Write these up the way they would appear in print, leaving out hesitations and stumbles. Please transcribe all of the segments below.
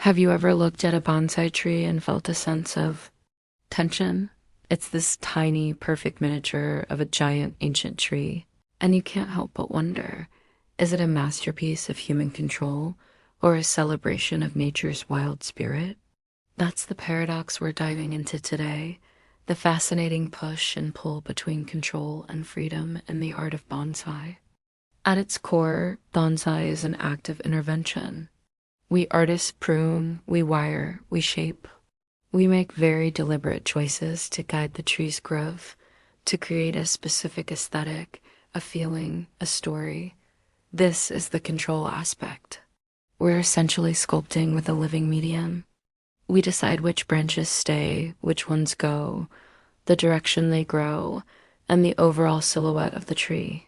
Have you ever looked at a bonsai tree and felt a sense of tension? It's this tiny, perfect miniature of a giant ancient tree, and you can't help but wonder, is it a masterpiece of human control or a celebration of nature's wild spirit? That's the paradox we're diving into today, the fascinating push and pull between control and freedom in the art of bonsai. At its core, bonsai is an act of intervention. We artists prune, we wire, we shape. We make very deliberate choices to guide the tree's growth, to create a specific aesthetic, a feeling, a story. This is the control aspect. We're essentially sculpting with a living medium. We decide which branches stay, which ones go, the direction they grow, and the overall silhouette of the tree.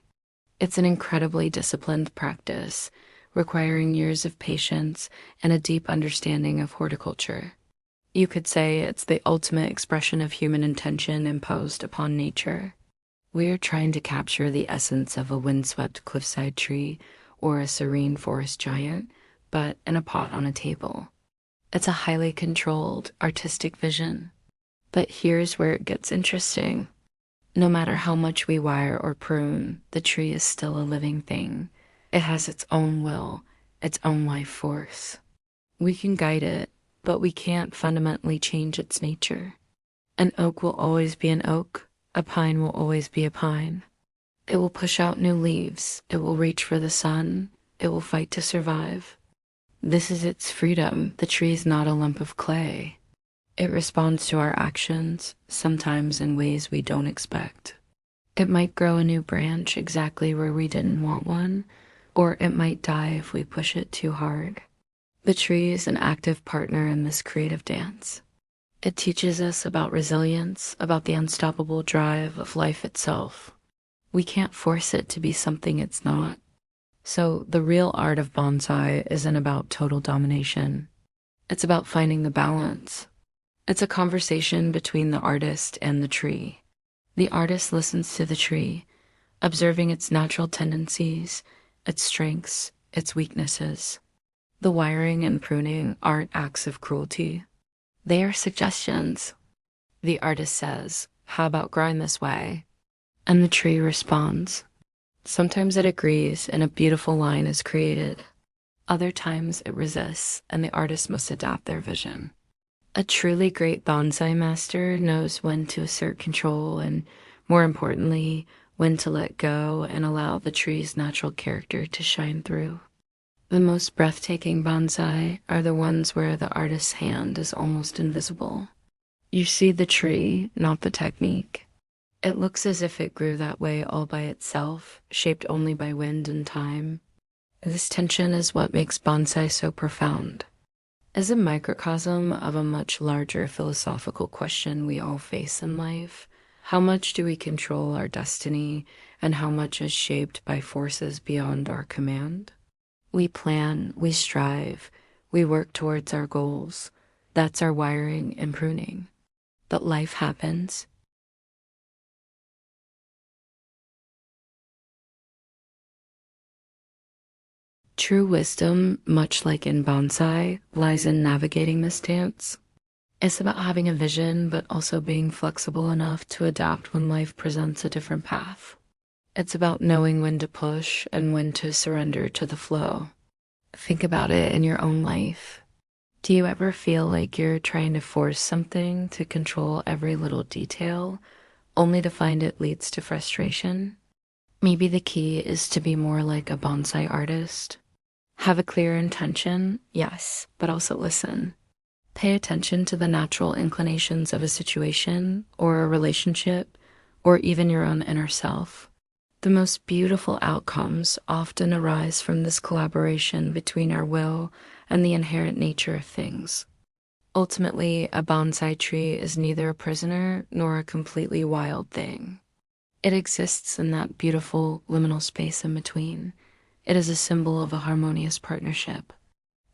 It's an incredibly disciplined practice, requiring years of patience and a deep understanding of horticulture. You could say it's the ultimate expression of human intention imposed upon nature. We're trying to capture the essence of a windswept cliffside tree or a serene forest giant, but in a pot on a table. It's a highly controlled, artistic vision. But here's where it gets interesting. No matter how much we wire or prune, the tree is still a living thing. It has its own will, its own life force. We can guide it, but we can't fundamentally change its nature. An oak will always be an oak. A pine will always be a pine. It will push out new leaves. It will reach for the sun. It will fight to survive. This is its freedom. The tree is not a lump of clay. It responds to our actions, sometimes in ways we don't expect. It might grow a new branch exactly where we didn't want one, or it might die if we push it too hard. The tree is an active partner in this creative dance. It teaches us about resilience, about the unstoppable drive of life itself. We can't force it to be something it's not. So the real art of bonsai isn't about total domination. It's about finding the balance. It's a conversation between the artist and the tree. The artist listens to the tree, observing its natural tendencies, its strengths, its weaknesses. The wiring and pruning aren't acts of cruelty. They are suggestions. The artist says, "How about growing this way?" And the tree responds. Sometimes it agrees and a beautiful line is created. Other times it resists and the artist must adapt their vision. A truly great bonsai master knows when to assert control and, more importantly, when to let go and allow the tree's natural character to shine through. The most breathtaking bonsai are the ones where the artist's hand is almost invisible. You see the tree, not the technique. It looks as if it grew that way all by itself, shaped only by wind and time. This tension is what makes bonsai so profound. As a microcosm of a much larger philosophical question we all face in life, how much do we control our destiny and how much is shaped by forces beyond our command? We plan, we strive, we work towards our goals. That's our wiring and pruning. But life happens. True wisdom, much like in bonsai, lies in navigating this dance. It's about having a vision, but also being flexible enough to adapt when life presents a different path. It's about knowing when to push and when to surrender to the flow. Think about it in your own life. Do you ever feel like you're trying to force something to control every little detail, only to find it leads to frustration? Maybe the key is to be more like a bonsai artist. Have a clear intention, yes, but also listen. Pay attention to the natural inclinations of a situation or a relationship or even your own inner self. The most beautiful outcomes often arise from this collaboration between our will and the inherent nature of things. Ultimately, a bonsai tree is neither a prisoner nor a completely wild thing. It exists in that beautiful liminal space in between. It is a symbol of a harmonious partnership.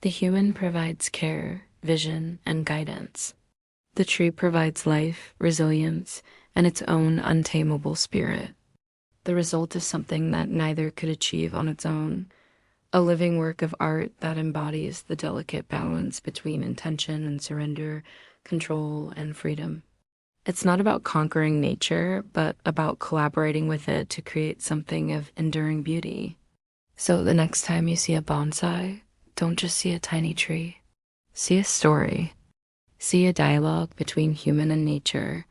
The human provides care, vision, and guidance. The tree provides life, resilience, and its own untamable spirit. The result is something that neither could achieve on its own, a living work of art that embodies the delicate balance between intention and surrender, control and freedom. It's not about conquering nature, but about collaborating with it to create something of enduring beauty. So the next time you see a bonsai, don't just see a tiny tree. See a story. See a dialogue between human and nature,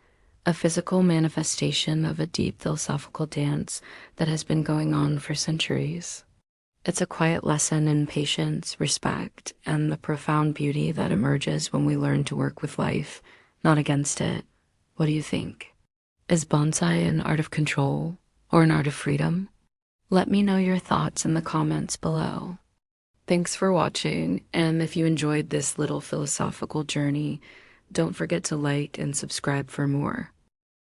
a physical manifestation of a deep philosophical dance that has been going on for centuries. It's a quiet lesson in patience, respect, and the profound beauty that emerges when we learn to work with life, not against it. What do you think? Is bonsai an art of control or an art of freedom? Let me know your thoughts in the comments below. Thanks for watching, and if you enjoyed this little philosophical journey, don't forget to like and subscribe for more.